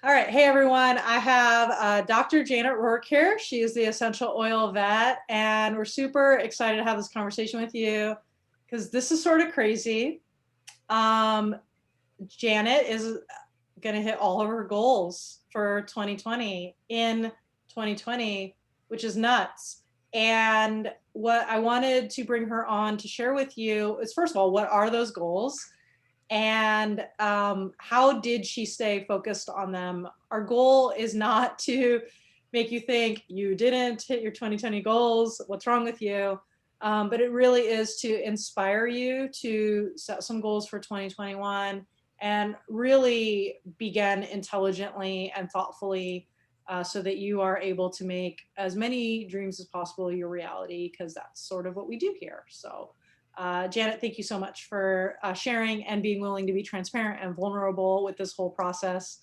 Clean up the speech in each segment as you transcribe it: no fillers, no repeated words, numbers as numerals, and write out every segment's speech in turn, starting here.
All right. Hey, everyone. I have Dr. Janet Roark here. She is the essential oil vet, and we're super excited to have this conversation with you because this is sort of crazy. Um, Janet is going to hit all of her goals for 2020 in 2020, which is nuts. And what I wanted to bring her on to share with you is, first of all, what are those goals? And how did she stay focused on them? Our goal is not to make you think you didn't hit your 2020 goals, what's wrong with you? But it really is to inspire you to set some goals for 2021 and really begin intelligently and thoughtfully so that you are able to make as many dreams as possible your reality, because that's sort of what we do here. So Janet, thank you so much for sharing and being willing to be transparent and vulnerable with this whole process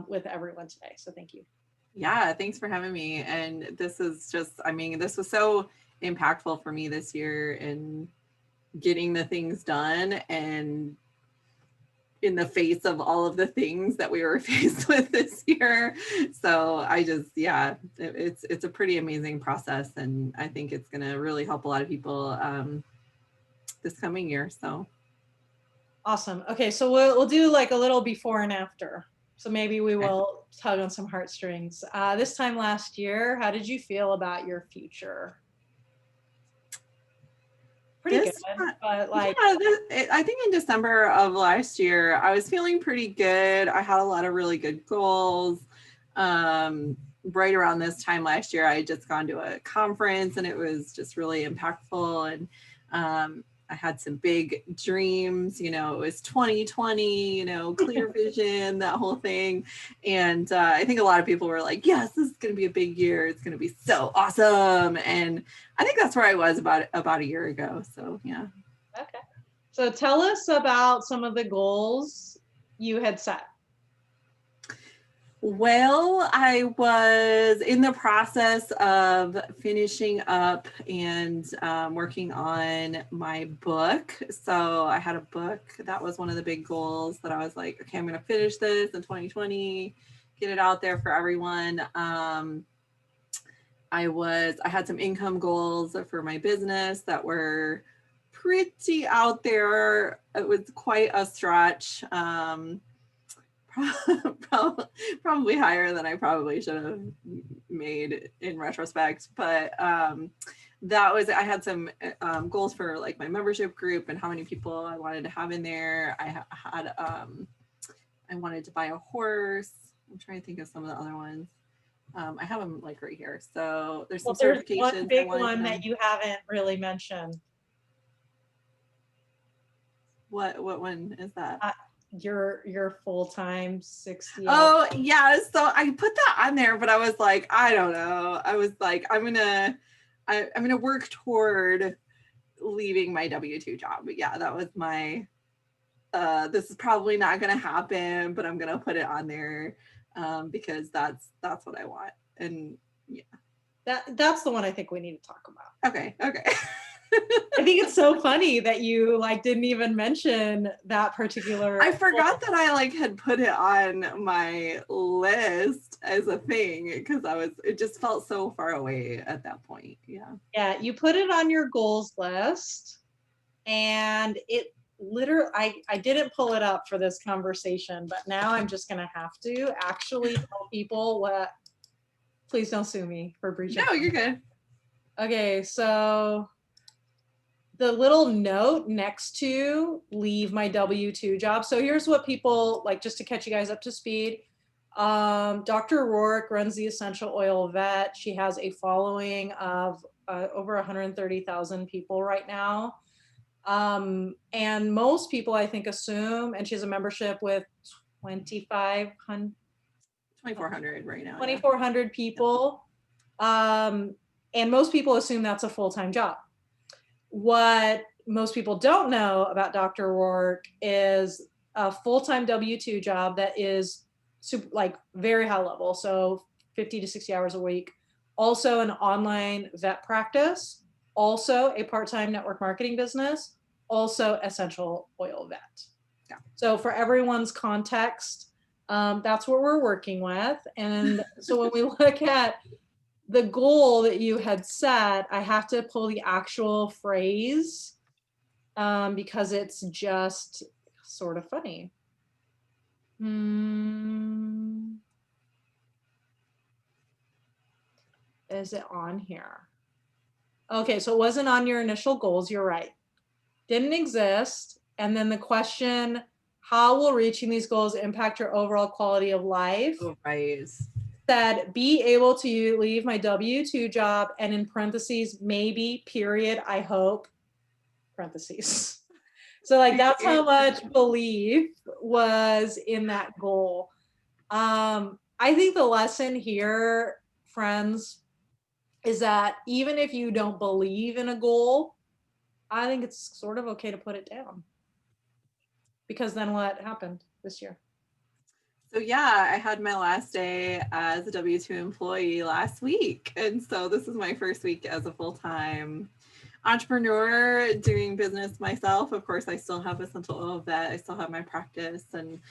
with everyone today. So thank you. Yeah, thanks for having me. And this is just, this was so impactful for me this year in getting the things done and in the face of all of the things that we were faced with this year. So it's a pretty amazing process. And I think it's going to really help a lot of people this coming year. So awesome. Okay, so we'll do like a little before and after. So maybe we will tug on some heartstrings. This time last year, how did you feel about your future? Pretty good, but like I think in December of last year, I was feeling pretty good. I had a lot of really good goals. Right around this time last year, I had just gone to a conference and it was just really impactful. And I had some big dreams, it was 2020, clear vision, that whole thing. And I think a lot of people were like, yes, this is going to be a big year. It's going to be so awesome. And I think that's where I was about a year ago. So, yeah. Okay. So tell us about some of the goals you had set. Well, I was in the process of finishing up and working on my book. So I had a book. That was one of the big goals that I was like, okay, I'm going to finish this in 2020, get it out there for everyone. I had some income goals for my business that were pretty out there. It was quite a stretch. Probably higher than I probably should have made in retrospect, but I had some goals for like my membership group and how many people I wanted to have in there. I wanted to buy a horse. I'm trying to think of some of the other ones. I have them like right here. So there's some certifications. One big one that you haven't really mentioned. What one is that? Your full-time 60 hours. Oh yeah, so I put that on there, but I was like, I don't know. I was like, I'm gonna work toward leaving my W-2 job. But yeah, that was my this is probably not gonna happen, but I'm gonna put it on there because that's what I want. And yeah, that's the one I think we need to talk about. Okay. I think it's so funny that you like didn't even mention that particular. I forgot that I like had put it on my list as a thing because it just felt so far away at that point. Yeah. Yeah, you put it on your goals list, and it literally, I didn't pull it up for this conversation, but now I'm just gonna have to actually tell people what. Please don't sue me for breaching. No, you're good. Okay, so the little note next to leave my W-2 job. So here's what people like, just to catch you guys up to speed. Dr. Roark runs the Essential Oil Vet. She has a following of over 130,000 people right now. And most people, I think, assume, and she has a membership with 2,400 right now. 2,400 people. And most people assume that's a full-time job. What most people don't know about Dr. Roark is a full-time W-2 job that is like very high level, so 50 to 60 hours a week. Also an online vet practice, also a part-time network marketing business, also essential oil vet. Yeah. So for everyone's context, That's what we're working with. And so when we look at the goal that you had set, I have to pull the actual phrase because it's just sort of funny. Is it on here? Okay, so it wasn't on your initial goals. You're right. Didn't exist. And then the question, how will reaching these goals impact your overall quality of life? Oh, right. Said, be able to leave my W-2 job and in parentheses, maybe, period, I hope, parentheses. So like that's how much belief was in that goal. I think the lesson here, friends, is that even if you don't believe in a goal, I think it's sort of okay to put it down. Because then what happened this year? So yeah, I had my last day as a W-2 employee last week. And so this is my first week as a full-time entrepreneur doing business myself. Of course, I still have Essential Oil Vet. I still have my practice and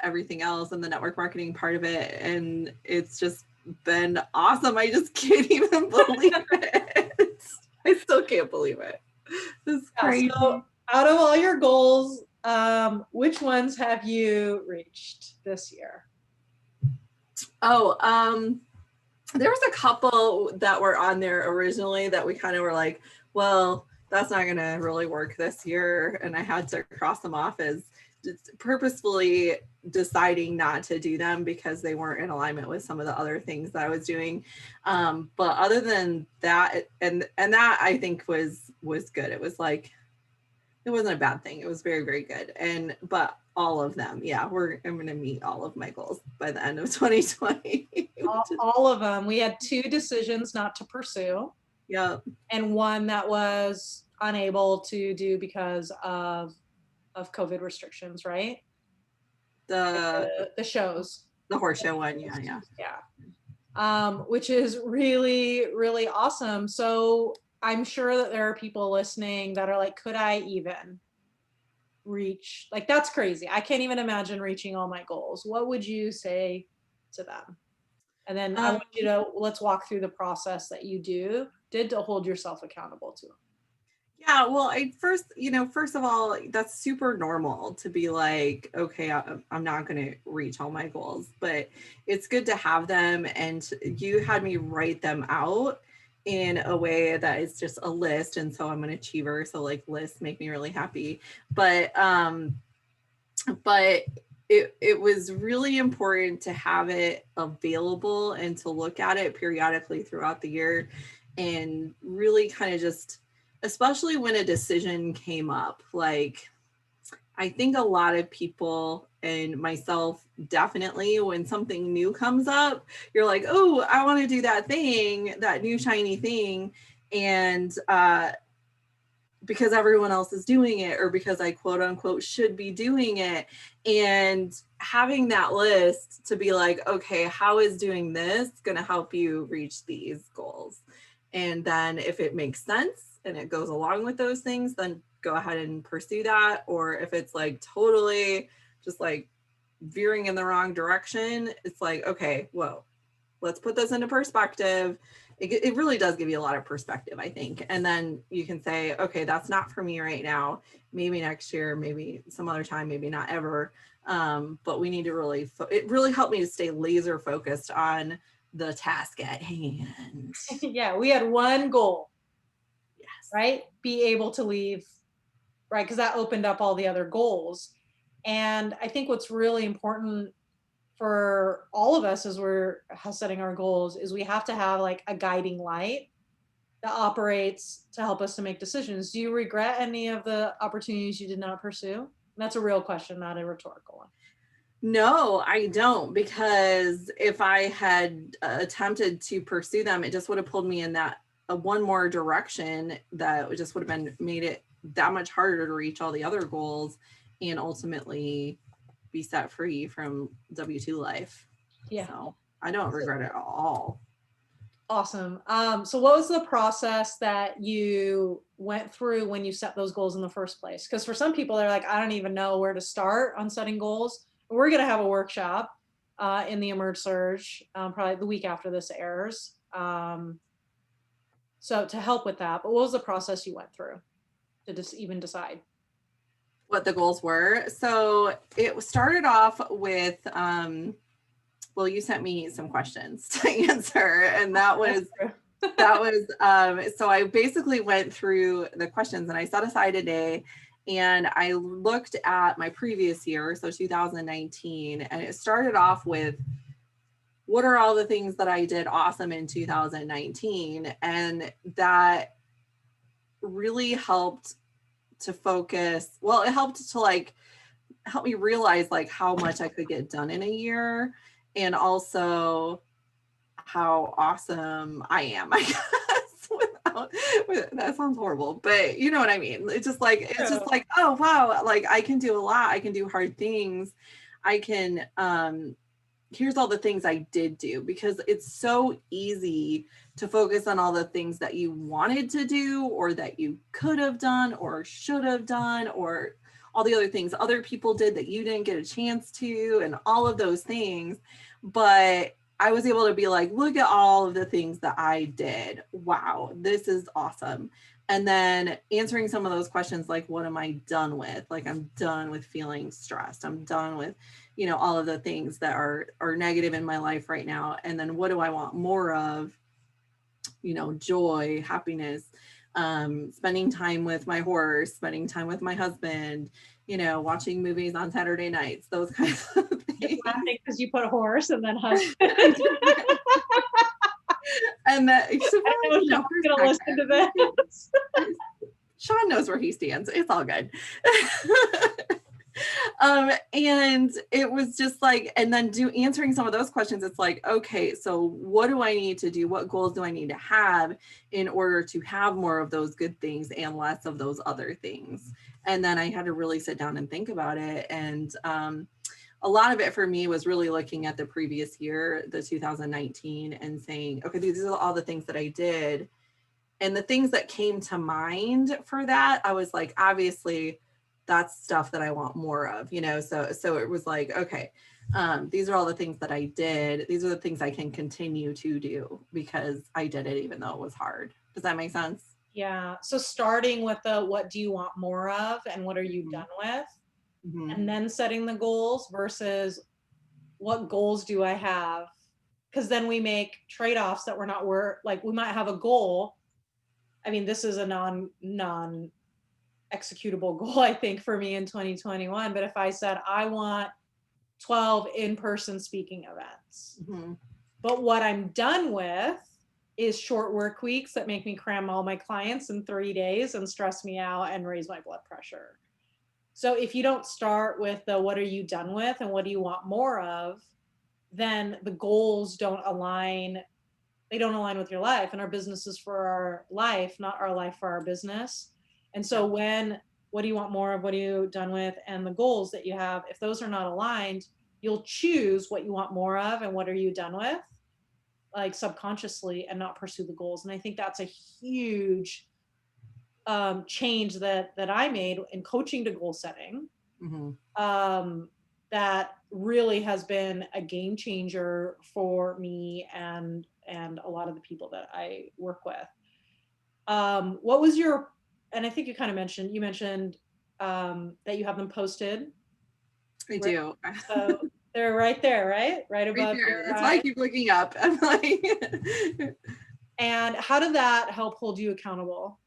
everything else and the network marketing part of it. And it's just been awesome. I just can't even believe it. I still can't believe it. It's crazy. So out of all your goals, which ones have you reached this year? There was a couple that were on there originally that we kind of were like, well, that's not going to really work this year. And I had to cross them off as purposefully deciding not to do them because they weren't in alignment with some of the other things that I was doing. But other than that, and that I think was good. It was like, it wasn't a bad thing. It was very, very good. But all of them, yeah, I'm going to meet all of my goals by the end of 2020. all of them. We had 2 decisions not to pursue. Yep. And one that was unable to do because of COVID restrictions, right? The shows. The horse show one, yeah. Which is really, really awesome. So I'm sure that there are people listening that are like, could I even reach? Like, that's crazy. I can't even imagine reaching all my goals. What would you say to them? And then I want you to, let's walk through the process that you did to hold yourself accountable to them. Yeah, well, first of all, that's super normal to be like, okay, I'm not going to reach all my goals, but it's good to have them. And you had me write them out in a way that is just a list. And so I'm an achiever. So like lists make me really happy. But it was really important to have it available and to look at it periodically throughout the year and really kind of just, especially when a decision came up. Like, I think a lot of people and myself definitely, when something new comes up, you're like, oh, I want to do that thing, that new shiny thing. And because everyone else is doing it, or because I quote unquote should be doing it. And having that list to be like, okay, how is doing this going to help you reach these goals? And then if it makes sense and it goes along with those things, then go ahead and pursue that. Or if it's like totally just like veering in the wrong direction, it's like, okay, whoa, let's put this into perspective. It really does give you a lot of perspective, I think. And then you can say, okay, that's not for me right now. Maybe next year, maybe some other time, maybe not ever. But we need to really, it really helped me to stay laser focused on the task at hand. Yeah, we had one goal. Yes. Right? Be able to leave, right? Because that opened up all the other goals. And I think what's really important for all of us as we're setting our goals is we have to have like a guiding light that operates to help us to make decisions. Do you regret any of the opportunities you did not pursue? And that's a real question, not a rhetorical one. No, I don't, because if I had attempted to pursue them, it just would have pulled me in that one more direction that just would have been made it that much harder to reach all the other goals and ultimately be set free from W-2 life. Yeah. So I don't regret it at all. Awesome. So what was the process that you went through when you set those goals in the first place? Because for some people, they're like, I don't even know where to start on setting goals. We're going to have a workshop in the Emerge Surge probably the week after this airs. So to help with that, but what was the process you went through to just even decide? What the goals were. So it started off with, well, you sent me some questions to answer, and that was so I basically went through the questions and I set aside a day and I looked at my previous year, so 2019, and it started off with what are all the things that I did awesome in 2019, and that really helped to focus. Well, it helped to like help me realize like how much I could get done in a year, and also how awesome I am, I guess. That sounds horrible, but you know what I mean. It's just like oh wow, like I can do a lot. I can do hard things. I can here's all the things I did do, because it's so easy to focus on all the things that you wanted to do or that you could have done or should have done, or all the other things other people did that you didn't get a chance to, and all of those things. But I was able to be like, look at all of the things that I did. Wow, this is awesome. And then answering some of those questions, like, what am I done with? Like, I'm done with feeling stressed. I'm done with, you know, all of the things that are negative in my life right now. And then what do I want more of? You know, joy, happiness, spending time with my horse, spending time with my husband, you know, watching movies on Saturday nights, those kinds of things. Just laughing because you put horse and then husband. And that I know Sean's gonna listen to this. Sean knows where he stands. It's all good. And it was just like, and then answering some of those questions, it's like, okay, so what do I need to do? What goals do I need to have in order to have more of those good things and less of those other things? And then I had to really sit down and think about it. And a lot of it for me was really looking at the previous year, the 2019, and saying, okay, these are all the things that I did. And the things that came to mind for that, I was like, obviously, that's stuff that I want more of, you know? So it was like, okay, these are all the things that I did. These are the things I can continue to do because I did it, even though it was hard. Does that make sense? Yeah. So starting with the, what do you want more of and what are you done with? Mm-hmm. And then setting the goals versus what goals do I have? Because then we make trade-offs that we're not like we might have a goal. I mean, this is a non executable goal, I think, for me in 2021. But if I said I want 12 in-person speaking events, Mm-hmm. but what I'm done with is short work weeks that make me cram all my clients in 3 days and stress me out and raise my blood pressure. So if you don't start with the what are you done with and what do you want more of, then the goals don't align. They don't align with your life, and our business is for our life, not our life for our business. And so when what do you want more of, what are you done with, and the goals that you have, if those are not aligned, you'll choose what you want more of and what are you done with, like subconsciously, and not pursue the goals. And I think that's a huge change that I made in coaching to goal setting. Mm-hmm. That really has been a game changer for me and a lot of the people that I work with. What was your, and I think you kind of mentioned, that you have them posted. I do. So they're right there, right? Right above Right there. your That's eyes. why I keep looking up. I'm like, And how did that help hold you accountable?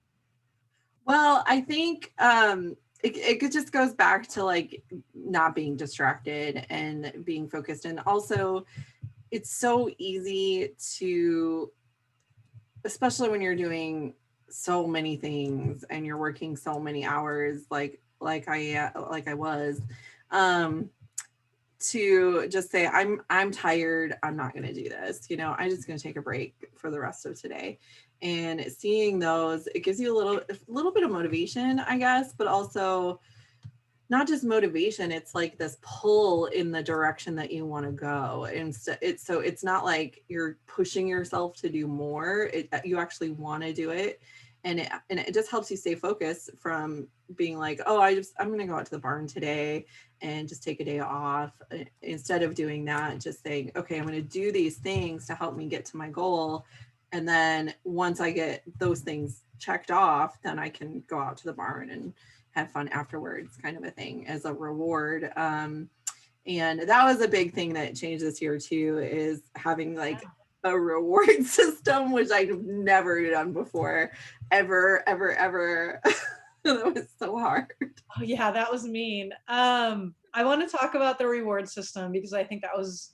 well, I think it just goes back to like not being distracted and being focused. And also, it's so easy to, especially when you're doing so many things and you're working so many hours, like I was, to just say, I'm tired. I'm not going to do this. You know, I'm just going to take a break for the rest of today. And seeing those, it gives you a little bit of motivation, I guess, but also not just motivation. It's like this pull in the direction that you want to go. And so it's not like you're pushing yourself to do more. You actually want to do it. and it just helps you stay focused from being like, oh, I'm going to go out to the barn today and just take a day off, instead of doing that, just saying, okay, I'm going to do these things to help me get to my goal. And then once I get those things checked off, then I can go out to the barn and have fun afterwards, kind of a thing, as a reward. And that was a big thing that changed this year too, is having like a reward system, which I've never done before, ever, ever, ever. That was so hard. Oh yeah, that was mean. I want to talk about the reward system because I think that was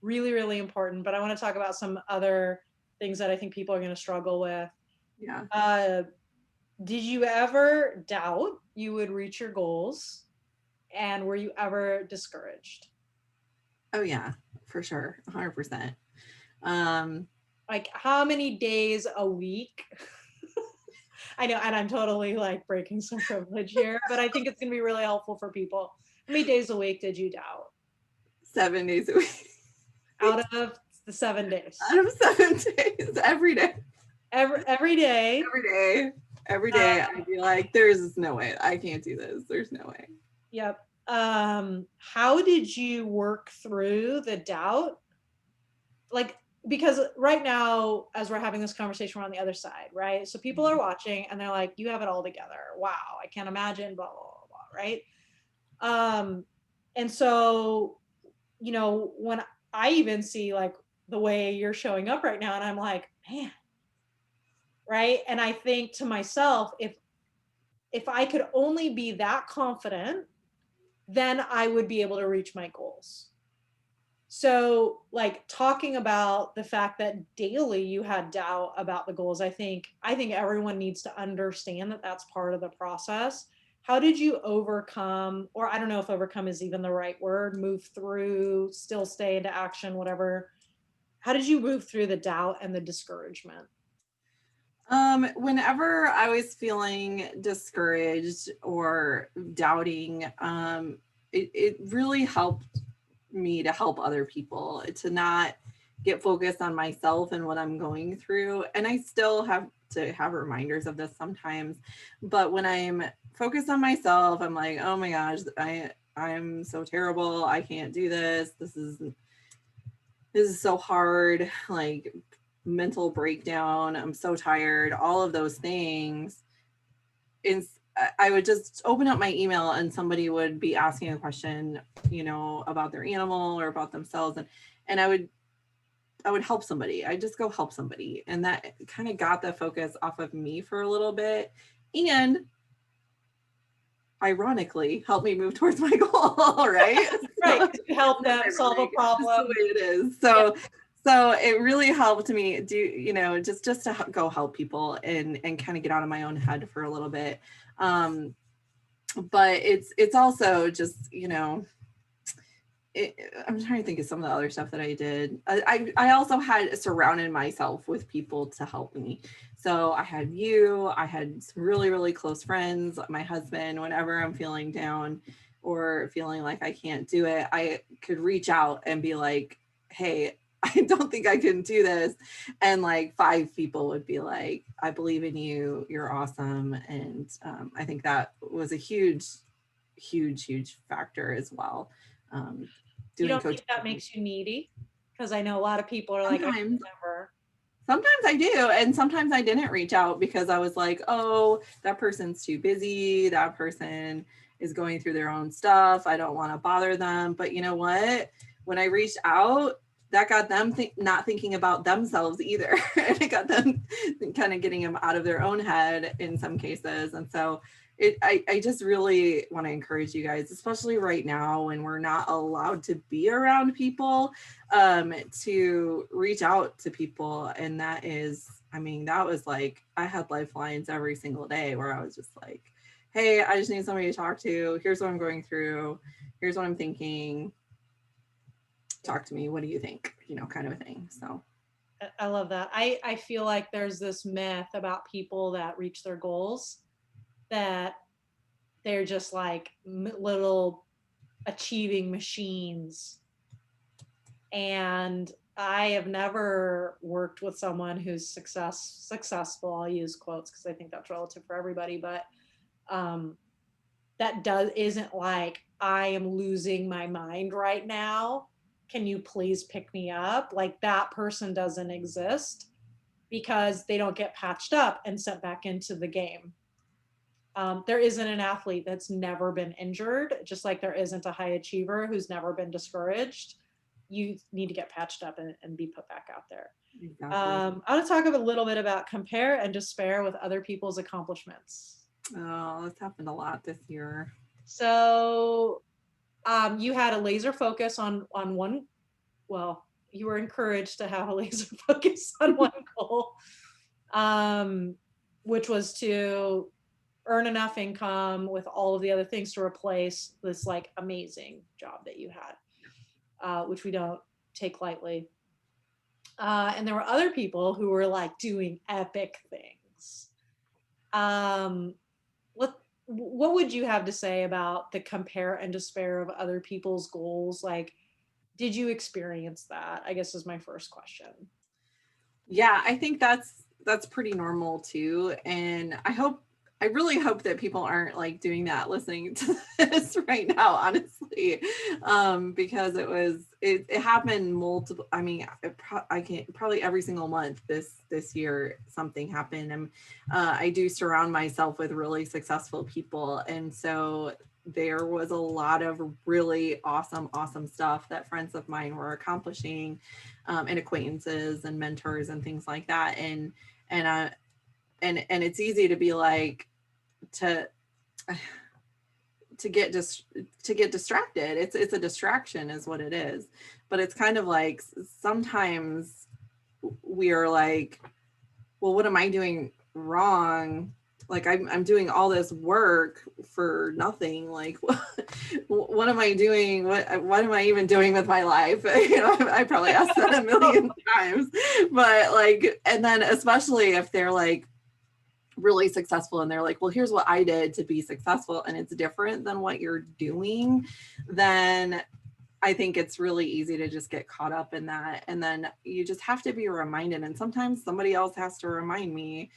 really, really important, but I want to talk about some other things that I think people are going to struggle with. Yeah. Did you ever doubt you would reach your goals? And were you ever discouraged? Oh yeah, for sure. 100%. Like how many days a week? I know, and I'm totally like breaking some privilege here, but I think it's going to be really helpful for people. How many days a week did you doubt? 7 days a week. Out of the 7 days? Out of 7 days, every day. Every day? Every day. Every day, I'd be like, there's no way. I can't do this. There's no way. Yep. How did you work through the doubt? Like, because right now, as we're having this conversation, we're on the other side, right? So people are watching and they're like, you have it all together. Wow, I can't imagine, blah, blah, blah, blah, right? And so, when I even see like the way you're showing up right now, and I'm like, man, right? And I think to myself, if I could only be that confident, then I would be able to reach my goals. So like talking about the fact that daily you had doubt about the goals, I think everyone needs to understand that that's part of the process. How did you overcome, or I don't know if overcome is even the right word, move through, still stay into action, whatever. How did you move through the doubt and the discouragement? Whenever I was feeling discouraged or doubting, it really helped me to help other people, to not get focused on myself and what I'm going through. And I still have to have reminders of this sometimes, but when I'm focused on myself, I'm like, oh my gosh, I'm so terrible. I can't do this. This is so hard. Like, mental breakdown. I'm so tired. All of those things. I would just open up my email and somebody would be asking a question, about their animal or about themselves, and I would help somebody. I just go help somebody, and that kind of got the focus off of me for a little bit, and ironically helped me move towards my goal. Right? Right, to help them solve a problem. That's the way it is. So. Yeah. So it really helped me just to go help people and kind of get out of my own head for a little bit. But it's also just, I'm trying to think of some of the other stuff that I did. I also had surrounded myself with people to help me. So I had I had some really, really close friends, my husband. Whenever I'm feeling down or feeling like I can't do it, I could reach out and be like, hey, I don't think I can do this. And like 5 people would be like, I believe in you. You're awesome. And I think that was a huge, huge, huge factor as well. You don't think that makes you needy? Because I know a lot of people are like, I can never. Sometimes I do. And sometimes I didn't reach out because I was like, oh, that person's too busy. That person is going through their own stuff. I don't want to bother them. But you know what? When I reached out, that got them not thinking about themselves either. And it got them kind of getting them out of their own head in some cases. And so I just really want to encourage you guys, especially right now when we're not allowed to be around people, to reach out to people. And that was like, I had lifelines every single day where I was just like, hey, I just need somebody to talk to. Here's what I'm going through. Here's what I'm thinking. Talk to me. What do you think? Kind of a thing. So I love that. I feel like there's this myth about people that reach their goals that they're just like little achieving machines. And I have never worked with someone who's successful. I'll use quotes because I think that's relative for everybody, but um, that isn't like, I am losing my mind right now. Can you please pick me up? Like, that person doesn't exist because they don't get patched up and sent back into the game. There isn't an athlete that's never been injured, just like there isn't a high achiever who's never been discouraged. You need to get patched up and be put back out there. Exactly. I want to talk a little bit about compare and despair with other people's accomplishments. Oh, that's happened a lot this year. So you had a laser focus on one. Well, you were encouraged to have a laser focus on one goal, um, which was to earn enough income with all of the other things to replace this like amazing job that you had, which we don't take lightly. And there were other people who were like doing epic things. Um, what would you have to say about the compare and despair of other people's goals? Like, did you experience that? I guess is my first question. Yeah, I think that's pretty normal too. And I really hope that people aren't like doing that listening to this right now, honestly. Because it happened multiple, I mean, I can't, probably every single month this year something happened. And I do surround myself with really successful people. And so there was a lot of really awesome stuff that friends of mine were accomplishing, and acquaintances and mentors and things like that. And and it's easy to be like, to to get to get distracted. It's a distraction is what it is. But it's kind of like sometimes we are like, well, what am I doing wrong? Like I'm doing all this work for nothing. Like what am I doing? What am I even doing with my life? You know, I probably asked that a million times. But like, and then especially if they're like really successful and they're like, well, here's what I did to be successful, and it's different than what you're doing, then I think it's really easy to just get caught up in that. And then you just have to be reminded. And sometimes somebody else has to remind me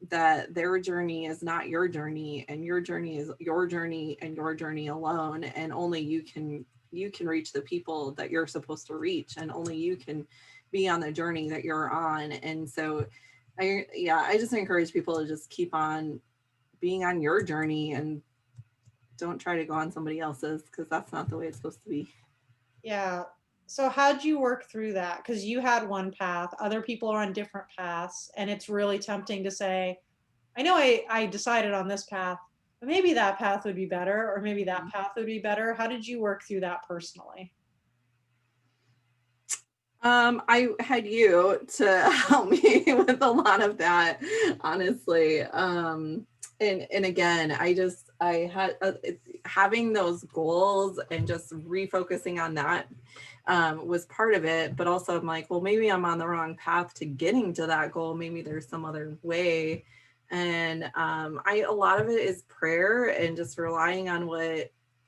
that their journey is not your journey, and your journey is your journey and your journey alone. And only you can reach the people that you're supposed to reach, and only you can be on the journey that you're on. And so I just encourage people to just keep on being on your journey and don't try to go on somebody else's, because that's not the way it's supposed to be. Yeah. So how'd you work through that? Because you had one path, other people are on different paths, and it's really tempting to say, I know I decided on this path, but maybe that path would be better, or maybe that path would be better. How did you work through that personally? I had you to help me with a lot of that, honestly. And again, I had having those goals and just refocusing on that was part of it. But also, I'm like, well, maybe I'm on the wrong path to getting to that goal. Maybe there's some other way. And a lot of it is prayer and just relying on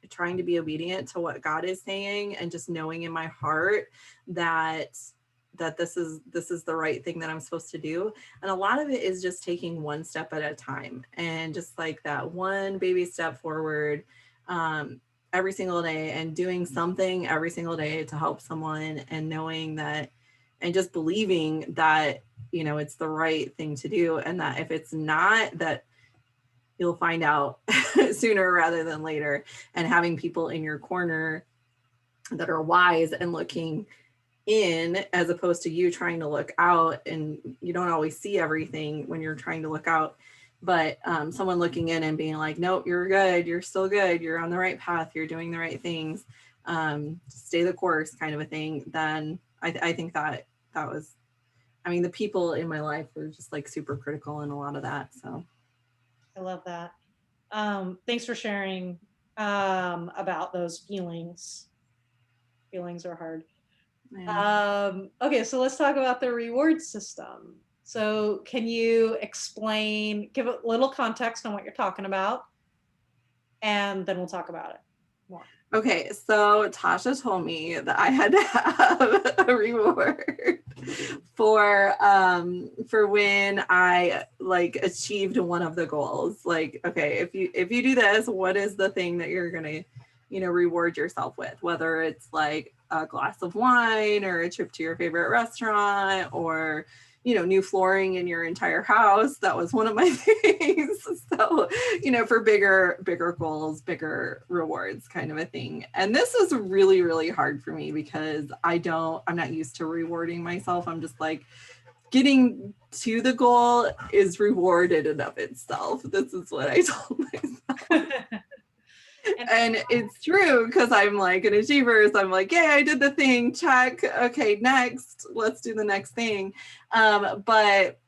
trying to be obedient to what God is saying, and just knowing in my heart that this is the right thing that I'm supposed to do. And a lot of it is just taking one step at a time, and just like that one baby step forward every single day, and doing something every single day to help someone, and knowing that, and just believing that, you know, it's the right thing to do, and that if it's not, that you'll find out sooner rather than later. And having people in your corner that are wise and looking in, as opposed to you trying to look out, and you don't always see everything when you're trying to look out, but someone looking in and being like, nope, you're good, you're still good, you're on the right path, you're doing the right things, stay the course, kind of a thing. Then I think that was, I mean, the people in my life were just like super critical in a lot of that. So I love that. Thanks for sharing about those feelings. Feelings are hard. yeah. Okay, so let's talk about the reward system. So, can you explain, give a little context on what you're talking about, and then we'll talk about it more. Okay, so Tasha told me that I had to have a reward for when I like achieved one of the goals. Like, okay, if you do this, what is the thing that you're gonna, reward yourself with? Whether it's like a glass of wine or a trip to your favorite restaurant or new flooring in your entire house. That was one of my things. So, for bigger goals, bigger rewards kind of a thing. And this was really, really hard for me because I'm not used to rewarding myself. I'm just like, getting to the goal is rewarded in of itself. This is what I told myself. And it's true because I'm like an achiever. So I'm like, yeah, I did the thing, check. Okay, next, let's do the next thing. But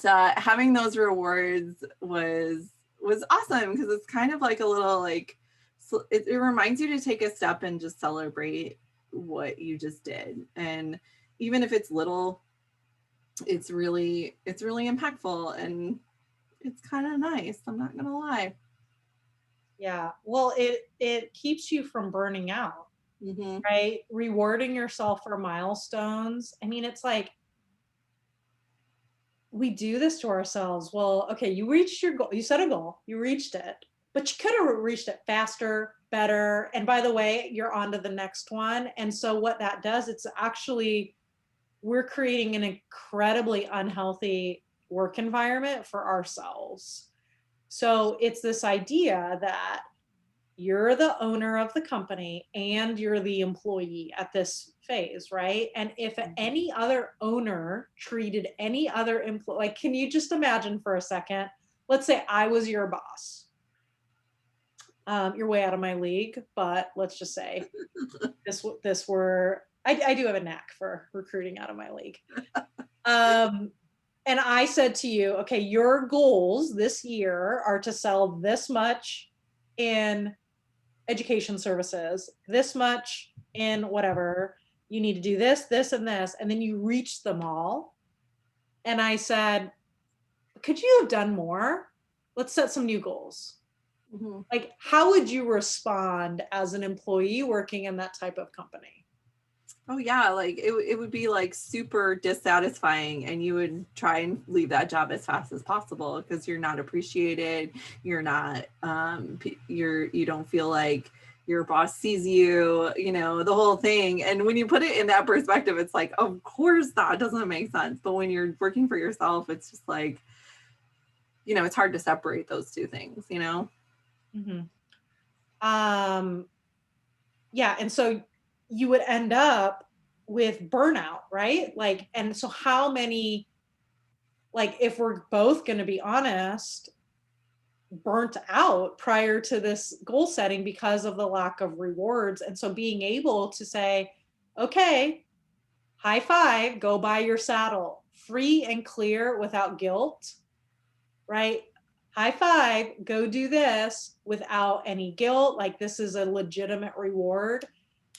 having those rewards was awesome because it's kind of like a little like, so it reminds you to take a step and just celebrate what you just did. And even if it's little, it's really impactful and it's kind of nice. I'm not gonna lie. Yeah. Well, it keeps you from burning out, Mm-hmm. right? Rewarding yourself for milestones. I mean, it's like we do this to ourselves. Well, okay, you reached your goal. You set a goal. You reached it, but you could have reached it faster, better. And by the way, you're on to the next one. And so what that does, it's actually we're creating an incredibly unhealthy work environment for ourselves. So it's this idea that you're the owner of the company and you're the employee at this phase, right? And if any other owner treated any other employee, like, can you just imagine for a second? Let's say I was your boss. You're way out of my league, but let's just say this were I do have a knack for recruiting out of my league. And I said to you, okay, your goals this year are to sell this much in education services, this much in whatever. You need to do this, this, and this. And then you reach them all. And I said, could you have done more? Let's set some new goals. Mm-hmm. Like, how would you respond as an employee working in that type of company? Oh yeah, like it would be like super dissatisfying and you would try and leave that job as fast as possible because you're not appreciated, you're not you don't feel like your boss sees you, the whole thing. And when you put it in that perspective, it's like, of course that doesn't make sense. But when you're working for yourself, it's just like, it's hard to separate those two things. Mm-hmm. Yeah, and so you would end up with burnout, right? Like, and so how many, like, if we're both going to be honest, burnt out prior to this goal setting because of the lack of rewards. And so being able to say, okay, high five, go buy your saddle, free and clear without guilt, right? High five, go do this without any guilt. Like, this is a legitimate reward,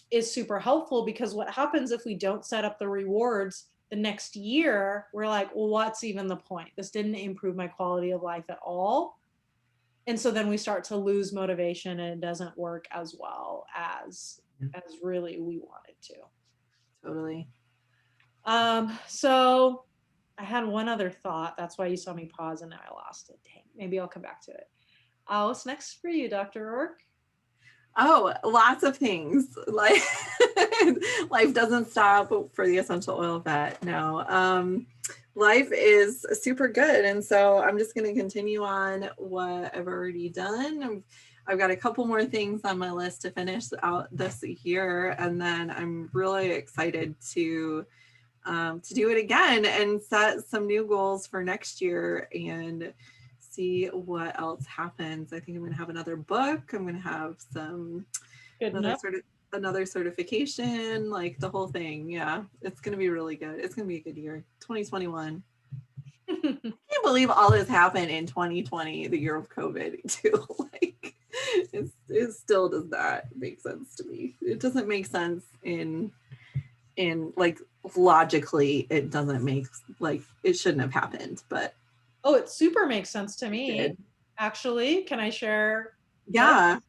is super helpful, because what happens if we don't set up the rewards the next year? We're like, well, what's even the point? This didn't improve my quality of life at all. And so then we start to lose motivation and it doesn't work as well as really we wanted to. Totally. So I had one other thought. That's why you saw me pause and now I lost it. Dang, maybe I'll come back to it. What's next for you, Dr. Roark? Oh, lots of things. Like life doesn't stop for the essential oil vet. No. Life is super good. And so I'm just going to continue on what I've already done. I've got a couple more things on my list to finish out this year. And then I'm really excited to do it again and set some new goals for next year and see what else happens. I think I'm going to have another book. I'm going to have another certification, like the whole thing. Yeah, it's going to be really good. It's going to be a good year. 2021. I can't believe all this happened in 2020, the year of COVID too. Like it still does not make sense to me. It doesn't make sense in like logically, it doesn't make, like, it shouldn't have happened, but Oh, it super makes sense to me. did. Actually, can I share? Yeah.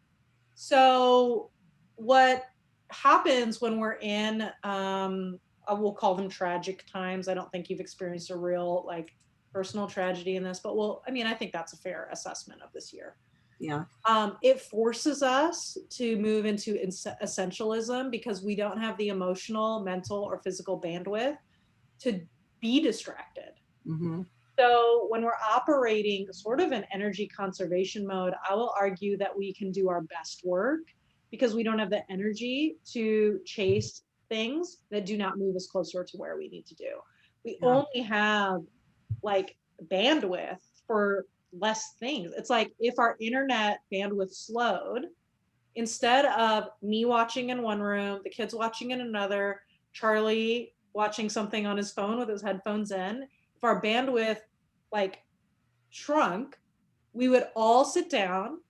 So what happens when we're in, I will call them tragic times. I don't think you've experienced a real like personal tragedy in this, but well, I mean, I think that's a fair assessment of this year. Yeah. It forces us to move into essentialism because we don't have the emotional, mental, or physical bandwidth to be distracted. Mm-hmm. So when we're operating sort of in energy conservation mode, I will argue that we can do our best work because we don't have the energy to chase things that do not move us closer to where we need to do. We Yeah. only have like bandwidth for less things. It's like if our internet bandwidth slowed, instead of me watching in one room, the kids watching in another, Charlie watching something on his phone with his headphones in, if our bandwidth like shrunk, we would all sit down,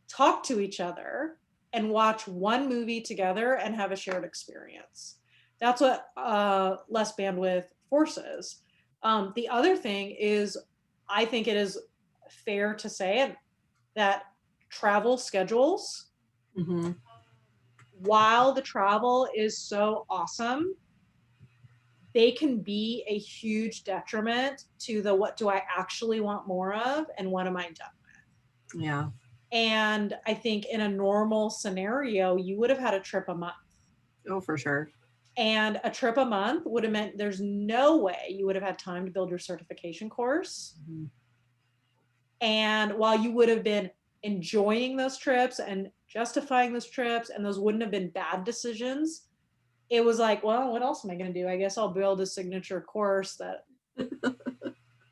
talk to each other, and watch one movie together and have a shared experience. That's what less bandwidth forces. The other thing is, I think it is fair to say that travel schedules, Mm-hmm. while the travel is so awesome, they can be a huge detriment to the what do I actually want more of and what am I done. Yeah. And I think in a normal scenario, you would have had a trip a month. Oh, for sure. And a trip a month would have meant there's no way you would have had time to build your certification course. Mm-hmm. And while you would have been enjoying those trips and justifying those trips, and those wouldn't have been bad decisions, it was like, well, what else am I going to do? I guess I'll build a signature course that,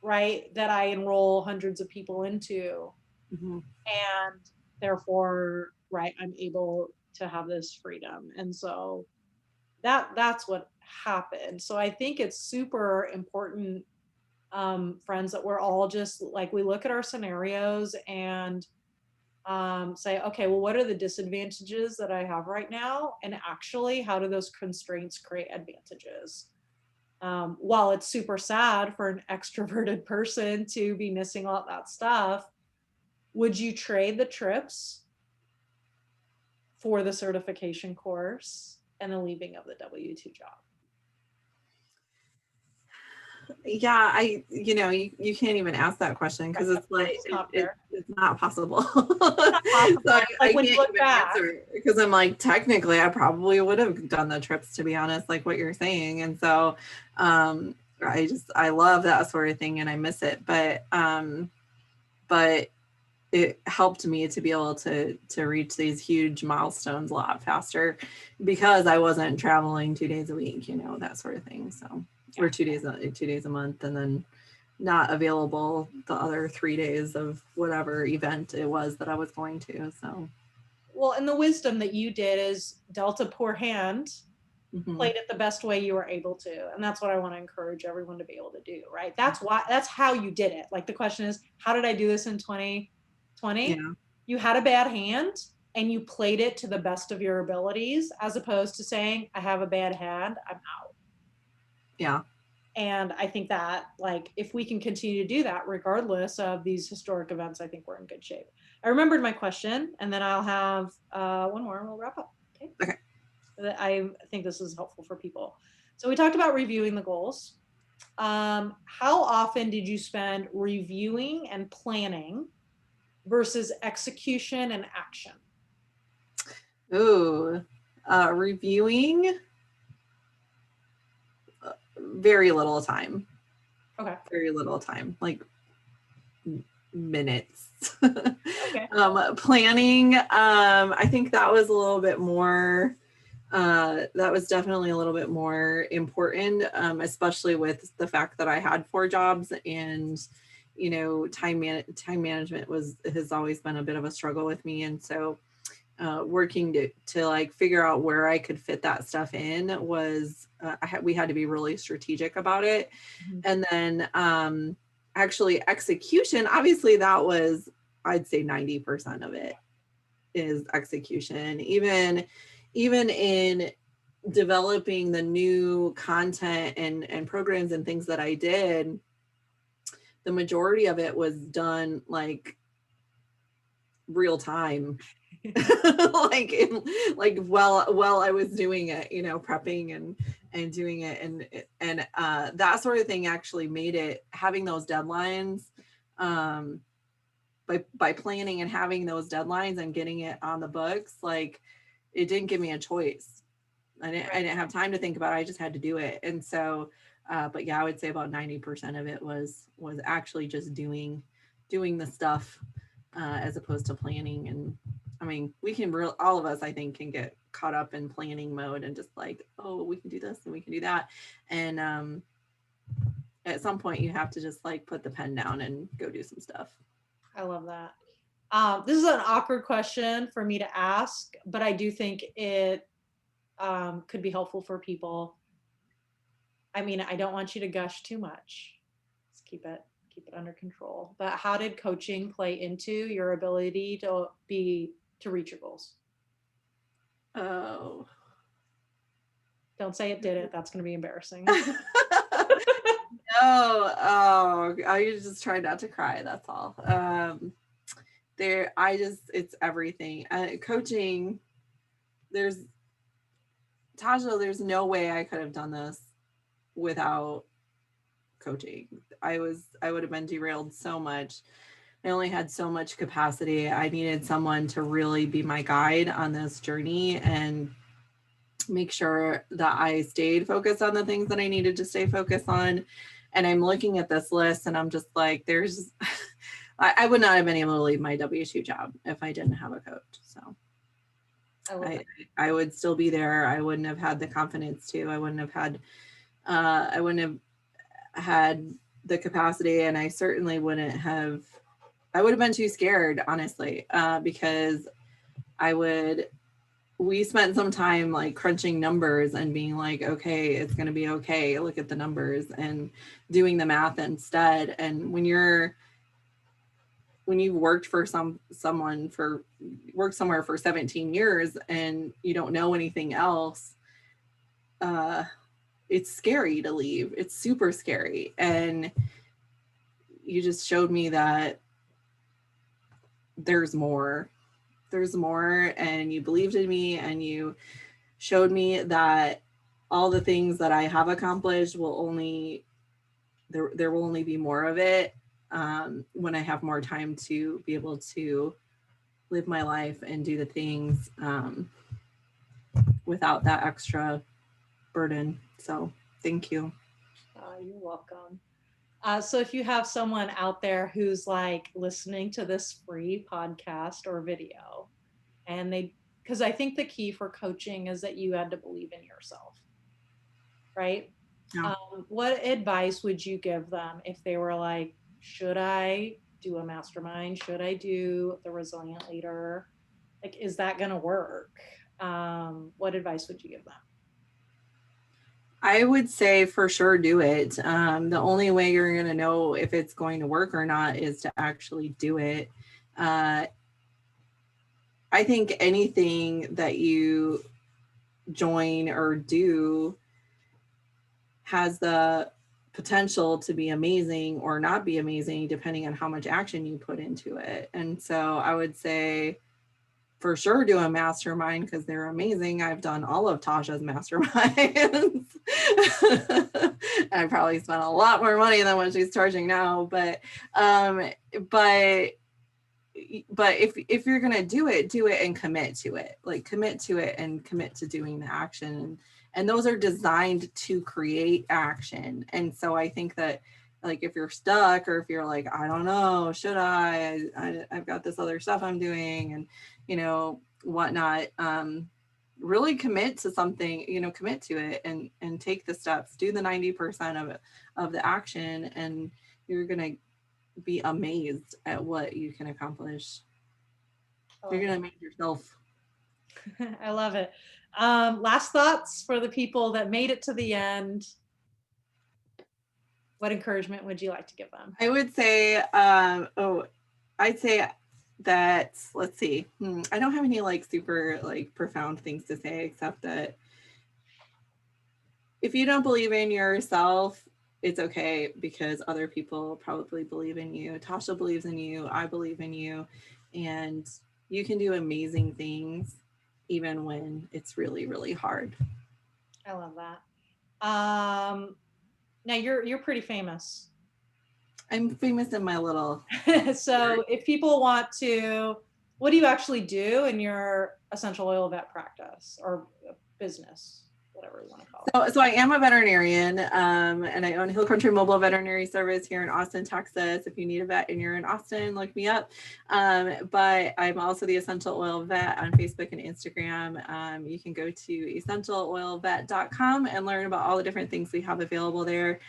right, that I enroll hundreds of people into. Mm-hmm. And therefore, right, I'm able to have this freedom. And so that's what happened. So I think it's super important, friends, that we're all just like, we look at our scenarios and say, okay, well, what are the disadvantages that I have right now? And actually, how do those constraints create advantages? While it's super sad for an extroverted person to be missing all that stuff, would you trade the trips for the certification course and the leaving of the W-2 job? Yeah, you can't even ask that question because Right, it's like it's not fair. it's not possible. It's not possible. So I Like when can't you look even back, answer because I'm like, technically I probably would have done the trips, to be honest, like what you're saying. And so I love that sort of thing and I miss it. But it helped me to be able to reach these huge milestones a lot faster because I wasn't traveling 2 days a week, that sort of thing. So, or 2 days a month, and then not available the other 3 days of whatever event it was that I was going to. So, well, and the wisdom that you did is dealt a poor hand, played it the best way you were able to. And that's what I want to encourage everyone to be able to do, right? That's how you did it. Like the question is, how did I do this in 2020? yeah, You had a bad hand and you played it to the best of your abilities, as opposed to saying, I have a bad hand, I'm out. yeah. And I think that, like, if we can continue to do that, regardless of these historic events, I think we're in good shape. I remembered my question, and then I'll have one more and we'll wrap up. Okay. Okay. I think this is helpful for people. So we talked about reviewing the goals. How often did you spend reviewing and planning versus execution and action? Ooh, reviewing, very little time. Okay. Very little time, like minutes. Okay. Planning, I think that was a little bit more, that was definitely a little bit more important, especially with the fact that I had 4 jobs and, time management has always been a bit of a struggle with me. And so working to like figure out where I could fit that stuff in was, we had to be really strategic about it. Mhm. And then actually execution, obviously that was, I'd say 90% of it is execution. Even in developing the new content and programs and things that I did, the majority of it was done like real time like while I was doing it, prepping and doing it, and that sort of thing actually made it, having those deadlines, by planning and having those deadlines and getting it on the books, like it didn't give me a choice. I didn't have time to think about it. I just had to do it. And so, but yeah, I would say about 90% of it was actually just doing the stuff, as opposed to planning. And I mean, all of us, I think, can get caught up in planning mode and just like, oh, we can do this and we can do that. And at some point you have to just like put the pen down and go do some stuff. I love that. This is an awkward question for me to ask, but I do think it could be helpful for people. I mean, I don't want you to gush too much. Let's keep it under control. But how did coaching play into your ability to reach your goals? Oh. Don't say it did it. That's going to be embarrassing. Oh, I just try not to cry. That's all. It's everything. Coaching, Tasha, there's no way I could have done this without coaching. I would have been derailed so much. I only had so much capacity. I needed someone to really be my guide on this journey and make sure that I stayed focused on the things that I needed to stay focused on. And I'm looking at this list and I'm just like, I would not have been able to leave my W2 job if I didn't have a coach. So I would still be there. I wouldn't have had the confidence to. I wouldn't have had the capacity, and I certainly wouldn't have. I would have been too scared, honestly, because we spent some time like crunching numbers and being like, okay, it's going to be okay. Look at the numbers, and doing the math instead. And when you've worked for worked somewhere for 17 years and you don't know anything else, it's scary to leave. It's super scary. And you just showed me that there's more, and you believed in me, and you showed me that all the things that I have accomplished there will only be more of it, when I have more time to be able to live my life and do the things, without that extra burden. So thank you. You're welcome. So if you have someone out there who's like listening to this free podcast or video, and because I think the key for coaching is that you had to believe in yourself, right? Yeah. What advice would you give them if they were like, should I do a mastermind? Should I do the resilient leader? Like, is that going to work? What advice would you give them? I would say for sure do it. The only way you're going to know if it's going to work or not is to actually do it. I think anything that you join or do has the potential to be amazing or not be amazing, depending on how much action you put into it. And so I would say for sure do a mastermind, because they're amazing. I've done all of Tasha's masterminds. I probably spent a lot more money than what she's charging now, but if you're gonna do it and commit to it. Like commit to it and commit to doing the action. And those are designed to create action. And so I think that, like, if you're stuck, or if you're like, I don't know, should I've got this other stuff I'm doing, and whatnot, really commit to something, commit to it, and take the steps, do the 90% of the action, and you're gonna be amazed at what you can accomplish. You're gonna amaze yourself. I love it. Last thoughts for the people that made it to the end. What encouragement would you like to give them? I would say, I'd say that, let's see, I don't have any like super like profound things to say, except that if you don't believe in yourself, it's okay, because other people probably believe in you. Tasha believes in you. I believe in you. And you can do amazing things even when it's really, really hard. I love that. Now you're pretty famous. I'm famous in my little. So if people want to, what do you actually do in your essential oil vet practice or business, whatever you want to call it? So I am a veterinarian, and I own Hill Country Mobile Veterinary Service here in Austin, Texas. If you need a vet and you're in Austin, look me up. But I'm also the Essential Oil Vet on Facebook and Instagram. You can go to essentialoilvet.com and learn about all the different things we have available there.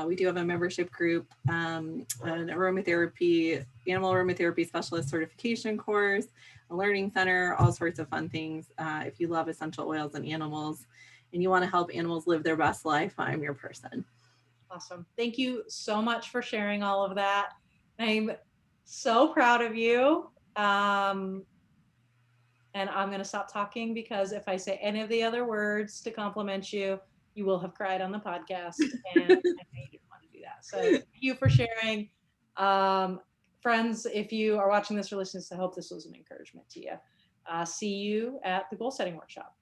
We do have a membership group, an aromatherapy, animal aromatherapy specialist certification course, a learning center, all sorts of fun things. If you love essential oils and animals, and you want to help animals live their best life, I'm your person. Awesome. Thank you so much for sharing all of that. I'm so proud of you. And I'm going to stop talking because if I say any of the other words to compliment you, you will have cried on the podcast. And I know you didn't want to do that. So thank you for sharing. Friends, if you are watching this or listening to this, I hope this was an encouragement to you. See you at the goal setting workshop.